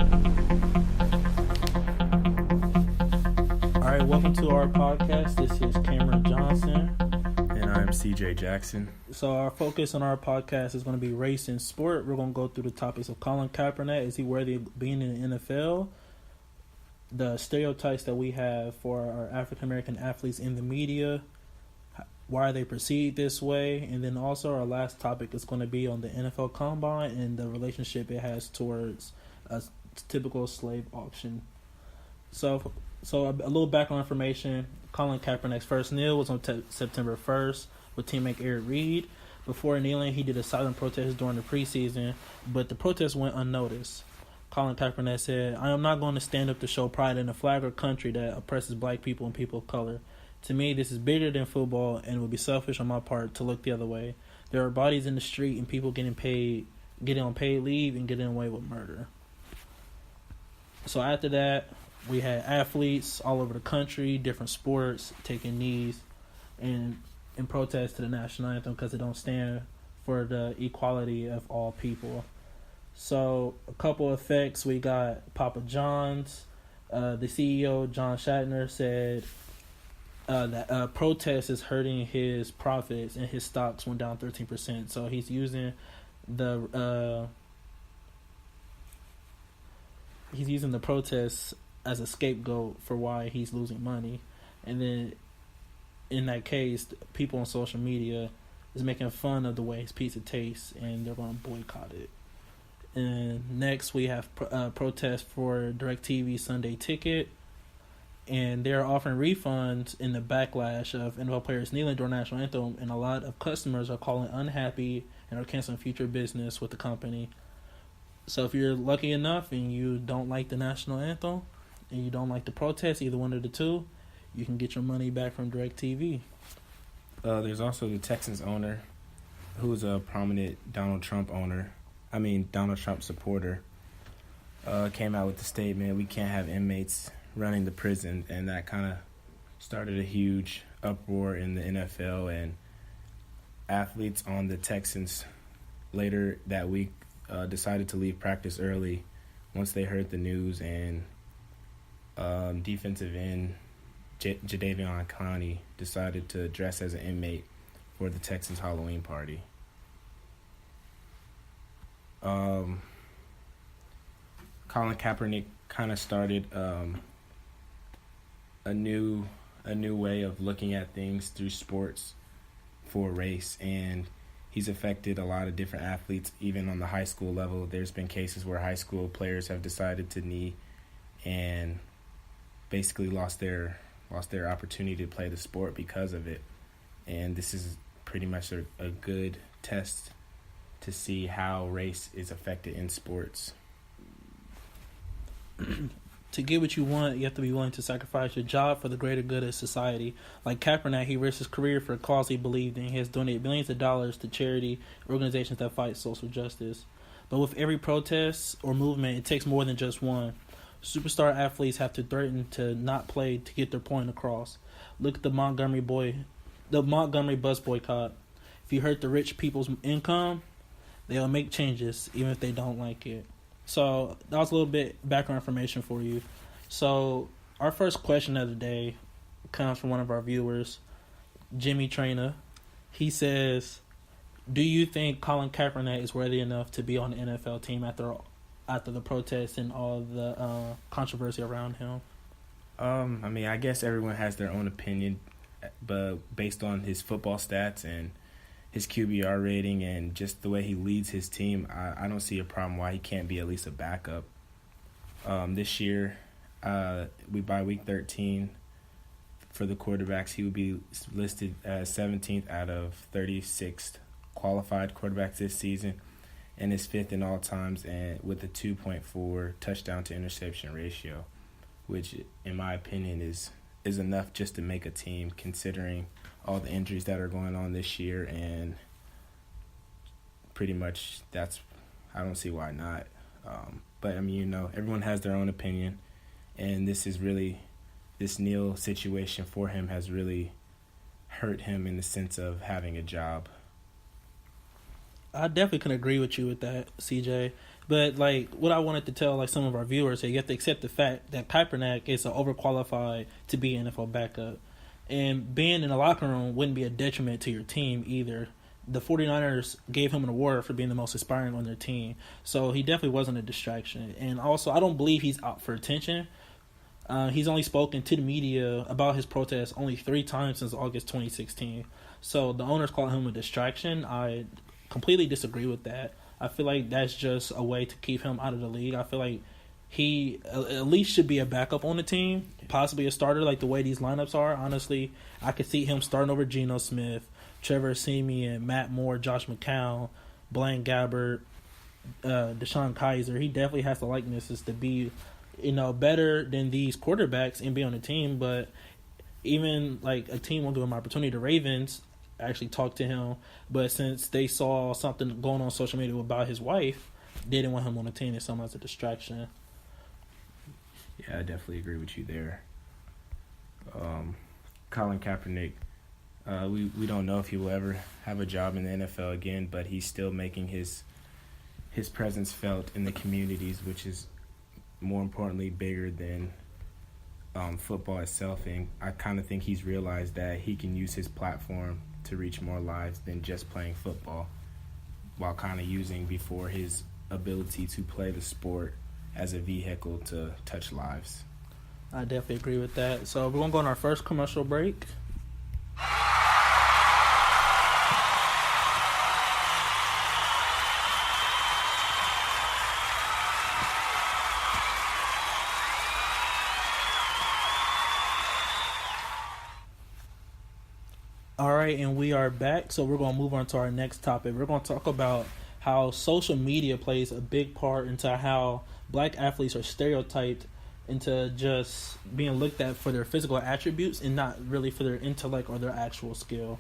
All right, welcome to our podcast. This is Cameron Johnson. And I'm CJ Jackson. So our focus on our podcast is going to be race and sport. We're going to go through the topics of Colin Kaepernick. Is he worthy of being in the NFL? The stereotypes that we have for our African-American athletes in the media. Why are they perceived this way? And then also our last topic is going to be on the NFL Combine and the relationship it has towards a typical slave auction. So a little background information. Colin Kaepernick's first kneel was on September 1st with teammate Eric Reed. Before kneeling, he did a silent protest during the preseason, but the protest went unnoticed. Colin Kaepernick said, "I am not going to stand up to show pride in a flag or country that oppresses black people and people of color. To me, this is bigger than football, and it would be selfish on my part to look the other way. There are bodies in the street and people getting on paid leave and getting away with murder." So after that, we had athletes all over the country, different sports, taking knees and in protest to the national anthem because it don't stand for the equality of all people. So a couple of effects. We got Papa John's. The CEO, John Shatner, said that protest is hurting his profits and his stocks went down 13%. So he's using the protests as a scapegoat for why he's losing money. And then in that case, people on social media is making fun of the way his pizza tastes and they're going to boycott it. And next we have protests for DirecTV Sunday Ticket, and they're offering refunds in the backlash of NFL players kneeling during national anthem, and a lot of customers are calling unhappy and are canceling future business with the company. So if you're lucky enough and you don't like the national anthem and you don't like the protest, either one of the two, you can get your money back from DirecTV. There's also the Texans owner, who's a prominent Donald Trump supporter, came out with the statement, "We can't have inmates running the prison," and that kind of started a huge uproar in the NFL, and athletes on the Texans later that week decided to leave practice early once they heard the news, and defensive end Jadeveon Clowney decided to dress as an inmate for the Texans Halloween party. Colin Kaepernick kind of started a new way of looking at things through sports for race, and he's affected a lot of different athletes, even on the high school level. There's been cases where high school players have decided to knee and basically lost their opportunity to play the sport because of it. And this is pretty much a good test to see how race is affected in sports. To get what you want, you have to be willing to sacrifice your job for the greater good of society. Like Kaepernick, he risked his career for a cause he believed in. He has donated billions of dollars to charity organizations that fight social justice. But with every protest or movement, it takes more than just one. Superstar athletes have to threaten to not play to get their point across. Look at the Montgomery bus boycott. If you hurt the rich people's income, they'll make changes even if they don't like it. So that was a little bit background information for you. So our first question of the day comes from one of our viewers, Jimmy Trainer. He says, "Do you think Colin Kaepernick is worthy enough to be on the NFL team after the protests and all the controversy around him?" I guess everyone has their own opinion, but based on his football stats and his QBR rating and just the way he leads his team, I don't see a problem why he can't be at least a backup. This year, by week 13, for the quarterbacks, he would be listed as 17th out of 36 qualified quarterbacks this season, and is 5th in all times, and with a 2.4 touchdown to interception ratio, which in my opinion is enough just to make a team, considering all the injuries that are going on this year, and pretty much I don't see why not. But everyone has their own opinion, and this Neil situation for him has really hurt him in the sense of having a job. I definitely can agree with you with that, CJ. But like what I wanted to tell like some of our viewers is you have to accept the fact that Kaepernick is overqualified to be an NFL backup. And being in the locker room wouldn't be a detriment to your team either. The 49ers gave him an award for being the most inspiring on their team. So he definitely wasn't a distraction. And also, I don't believe he's out for attention. He's only spoken to the media about his protest only 3 times since August 2016. So the owners call him a distraction. I completely disagree with that. I feel like that's just a way to keep him out of the league. I feel like he at least should be a backup on the team, possibly a starter like the way these lineups are. Honestly, I could see him starting over Geno Smith, Trevor Siemian, Matt Moore, Josh McCown, Blaine Gabbert, Deshaun Kaiser. He definitely has the likenesses to be, better than these quarterbacks and be on the team. But even like a team won't give him an opportunity. The Ravens actually talked to him, but since they saw something going on social media about his wife, they didn't want him on the team. They saw him as a distraction. Yeah, I definitely agree with you there. Colin Kaepernick, we don't know if he will ever have a job in the NFL again, but he's still making his presence felt in the communities, which is more importantly bigger than football itself. And I kind of think he's realized that he can use his platform to reach more lives than just playing football, while kind of using before his ability to play the sport as a vehicle to touch lives. I definitely agree with that. So we're going to go on our first commercial break. All right, and we are back. So we're going to move on to our next topic. We're going to talk about how social media plays a big part into how black athletes are stereotyped into just being looked at for their physical attributes and not really for their intellect or their actual skill.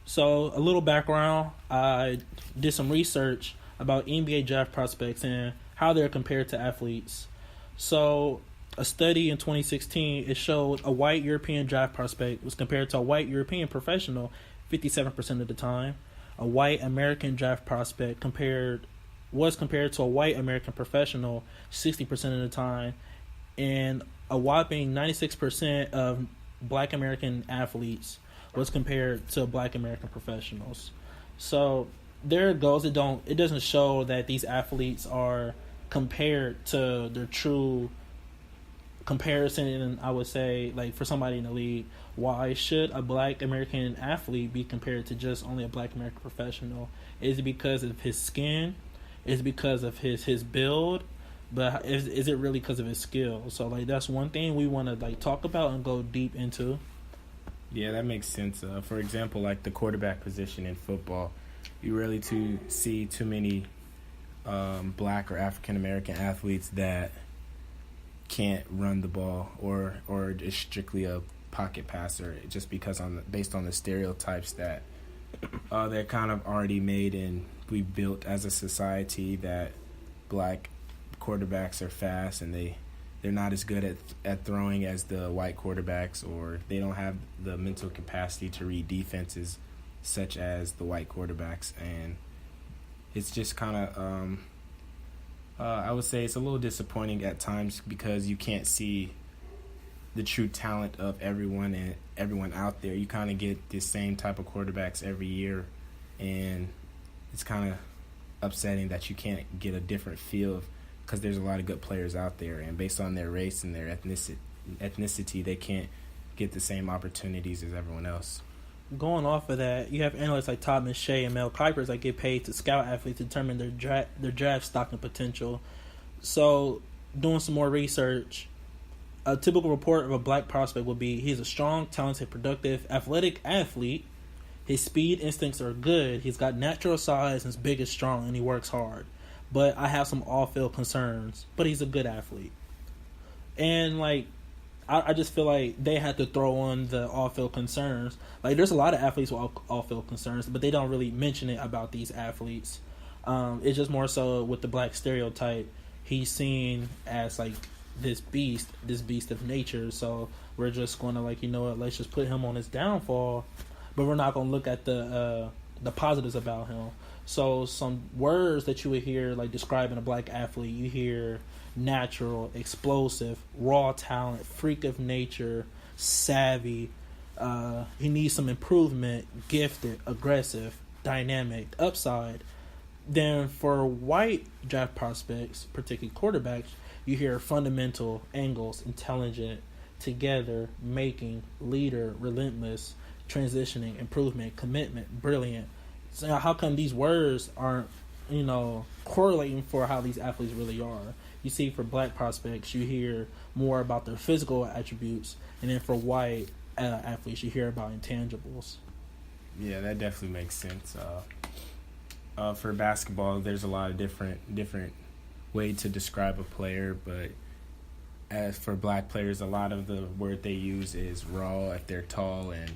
So a little background, I did some research about NBA draft prospects and how they're compared to athletes. So a study in 2016, it showed a white European draft prospect was compared to a white European professional 57% of the time. A white American draft prospect was compared to a white American professional 60% of the time, and a whopping 96% of black American athletes was compared to black American professionals. So there it goes. It doesn't show that these athletes are compared to their true comparison. And I would say, like, for somebody in the league, why should a black American athlete be compared to just only a black American professional? Is it because of his skin? Is it because of his build? But is it really because of his skill? So like that's one thing we want to like talk about and go deep into. Yeah, that makes sense. For example, like the quarterback position in football, you rarely see too many black or African American athletes that can't run the ball or is strictly a pocket passer, just because based on the stereotypes that they're kind of already made, and we built as a society that black quarterbacks are fast and they're not as good at throwing as the white quarterbacks, or they don't have the mental capacity to read defenses such as the white quarterbacks. And it's just kind of I would say it's a little disappointing at times because you can't see the true talent of everyone out there. You kind of get the same type of quarterbacks every year, and it's kind of upsetting that you can't get a different feel because there's a lot of good players out there, and based on their race and their ethnicity, they can't get the same opportunities as everyone else. Going off of that, you have analysts like Todd McShay and Mel Kiper that get paid to scout athletes to determine their draft stock and potential. So, doing some more research, a typical report of a black prospect would be he's a strong, talented, productive, athletic athlete. His speed instincts are good. He's got natural size and is big and strong, and he works hard. But I have some off-field concerns. But he's a good athlete. And, like, I just feel like they had to throw on the off-field concerns. Like, there's a lot of athletes with off-field concerns, but they don't really mention it about these athletes. It's just more so with the black stereotype. He's seen as, like, this beast of nature. So we're just going to, like, you know what, let's just put him on his downfall. But we're not going to look at the positives about him. So some words that you would hear like describing a black athlete, you hear natural, explosive, raw talent, freak of nature, savvy. He needs some improvement, gifted, aggressive, dynamic, upside. Then for white draft prospects, particularly quarterbacks, you hear fundamental, angles, intelligent, together, making, leader, relentless, transitioning, improvement, commitment, brilliant. So how come these words aren't, correlating for how these athletes really are? You see, for black prospects, you hear more about their physical attributes, and then for white athletes, you hear about intangibles. Yeah, that definitely makes sense. For basketball, there's a lot of different way to describe a player, but as for black players, a lot of the word they use is raw. If they're tall and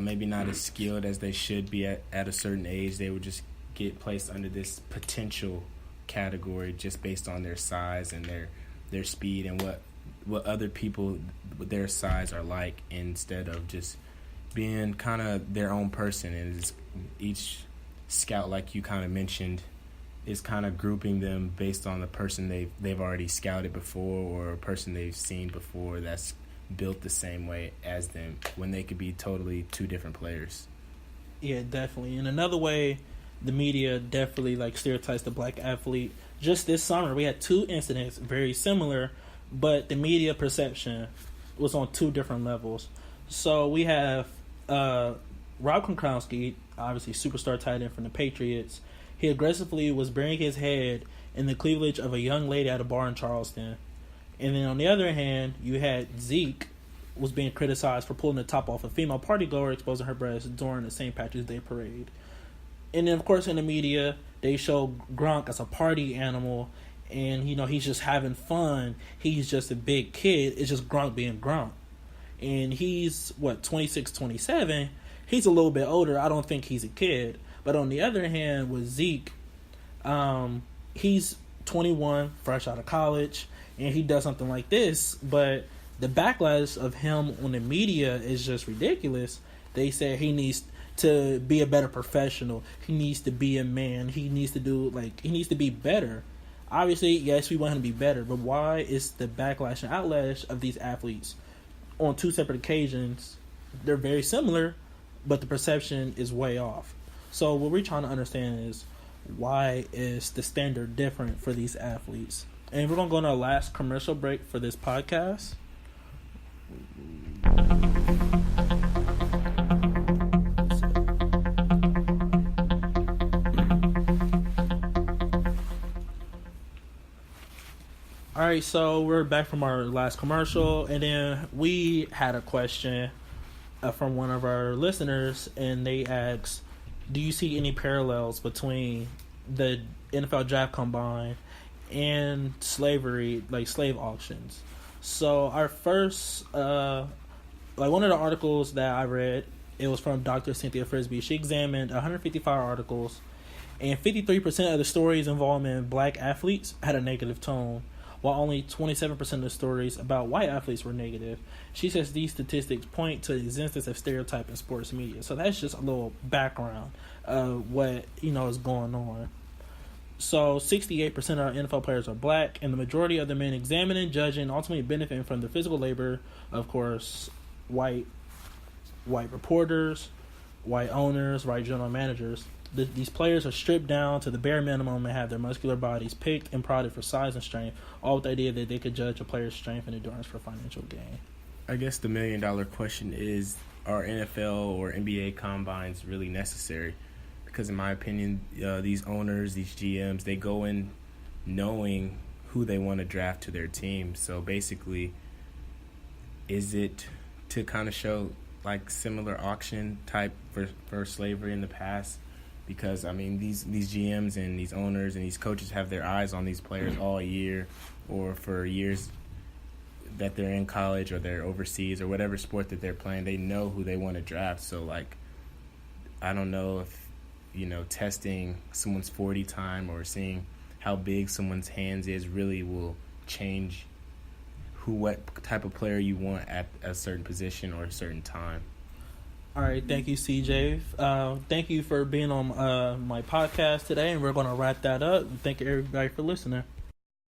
maybe not as skilled as they should be at a certain age, they would just get placed under this potential category just based on their size and their speed and what other people with their size are like, instead of just being kind of their own person. And each scout, like you kind of mentioned, is kind of grouping them based on the person they've already scouted before, or a person they've seen before that's built the same way as them, when they could be totally two different players. Yeah, definitely. And another way the media definitely stereotypes the black athlete. Just this summer, we had two incidents very similar, but the media perception was on two different levels. So we have Rob Gronkowski, obviously superstar tight end from the Patriots. He aggressively was burying his head in the cleavage of a young lady at a bar in Charleston. And then on the other hand, you had Zeke was being criticized for pulling the top off a female partygoer, exposing her breasts during the St. Patrick's Day parade. And then, of course, in the media, they show Gronk as a party animal, and, he's just having fun. He's just a big kid. It's just Gronk being Gronk. And he's, 26, 27. He's a little bit older. I don't think he's a kid. But on the other hand, with Zeke, he's 21, fresh out of college, and he does something like this. But the backlash of him on the media is just ridiculous. They say he needs to be a better professional. He needs to be a man. He needs to he needs to be better. Obviously, yes, we want him to be better, but why is the backlash and outlash of these athletes on two separate occasions? They're very similar, but the perception is way off. So what we're trying to understand is, why is the standard different for these athletes? And we're going to go on our last commercial break for this podcast. All right, so we're back from our last commercial, and then we had a question from one of our listeners, and they asked, do you see any parallels between the NFL Draft Combine and slavery, slave auctions? So our first, one of the articles that I read, it was from Dr. Cynthia Frisbee. She examined 155 articles, and 53% of the stories involving black athletes had a negative tone, while only 27% of the stories about white athletes were negative. She says these statistics point to the existence of stereotype in sports media. So that's just a little background of what, is going on. So 68% of our NFL players are black, and the majority of the men examining, judging, ultimately benefiting from the physical labor, of course, white reporters, white owners, white general managers. These players are stripped down to the bare minimum and have their muscular bodies picked and prodded for size and strength, all with the idea that they could judge a player's strength and endurance for financial gain. I guess the $1 million question is, are NFL or NBA combines really necessary? Because in my opinion, these owners, these GMs, they go in knowing who they want to draft to their team. So basically, is it to kind of show similar auction type for slavery in the past? Because, these GMs and these owners and these coaches have their eyes on these players all year, or for years that they're in college or they're overseas or whatever sport that they're playing. They know who they want to draft. So, I don't know if, testing someone's 40 time or seeing how big someone's hands is really will change what type of player you want at a certain position or a certain time. All right, thank you, CJ. Thank you for being on my podcast today, and we're going to wrap that up. Thank you, everybody, for listening.